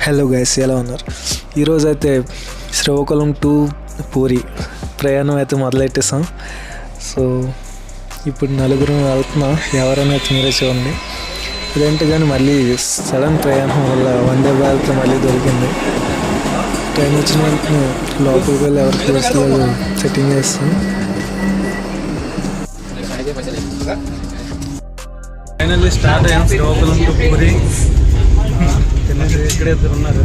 Hello guys, ఎలా ఉన్నారు? ఈరోజు అయితే శ్రీకాకుళం టు పూరి ప్రయాణం అయితే మొదలెట్టేసాం. సో ఇప్పుడు నలుగురు వెళ్తున్నాం. ఎవరైనా అయితే మీరే చూడండి. ఇదేంటి కానీ మళ్ళీ సడన్ ప్రయాణం వల్ల వందే భారత్ మళ్ళీ దొరికింది. టైం వచ్చిన వెంటనే లోపలికి వెళ్ళి ఎవరి ప్లేస్లో సెట్టింగ్ చేస్తాం. ఫైనల్లీ స్టార్ట్ అయ్యాం శ్రీకాకుళం టు పూరి. ఇక్కడే ఇద్దరు ఉన్నారు.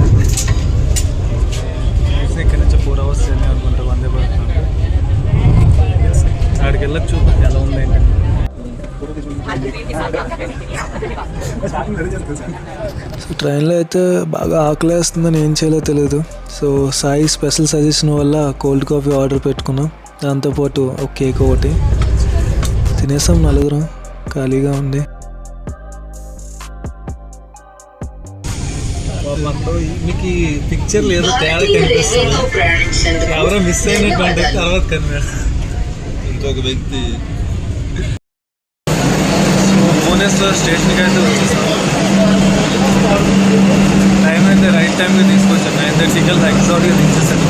ఇక్కడ నుంచి 4 hours జర్నీ అనుకుంటా వందే భారత్. అక్కడికి వెళ్ళచ్చు, ఎలా ఉంది ఏంటంటే. సో ట్రైన్లో అయితే బాగా ఆకలి వేస్తుందని ఏం చేయాలో తెలియదు. సో సాయి స్పెషల్ సజెషన్ వల్ల కోల్డ్ కాఫీ ఆర్డర్ పెట్టుకున్నాం. దాంతోపాటు ఒక కేక్ ఒకటి తినేసాం. నలుగురం ఖాళీగా ఉంది. మీకు ఈ పిక్చర్ లేదు, తేడా కనిపిస్తుంది. ఎవరో మిస్ అయినటువంటి తర్వాత ఇంకొక వ్యక్తి. భువనేశ్వర్ స్టేషన్కి అయితే వచ్చేసాం. టైం అయితే రైట్ టైంకి తీసుకొచ్చాను. 9:30 ఎగ్జాక్ట్గా దించేసాను.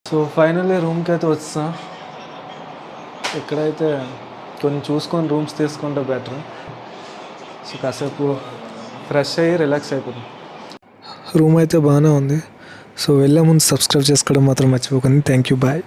సో ఫైనల్లీ రూమ్కి అయితే వచ్చాం. ఇక్కడైతే కొన్ని చూసుకొని రూమ్స్ తీసుకుంటే బెటర్. సో కాసేపు ఫ్రెష్ అయ్యి రిలాక్స్ అయిపోతాం. రూమ్ అయితే బాగానే ఉంది. సో వెళ్ళే ముందు సబ్స్క్రైబ్ చేసుకోవడం మాత్రం మర్చిపోకండి. Thank you, bye.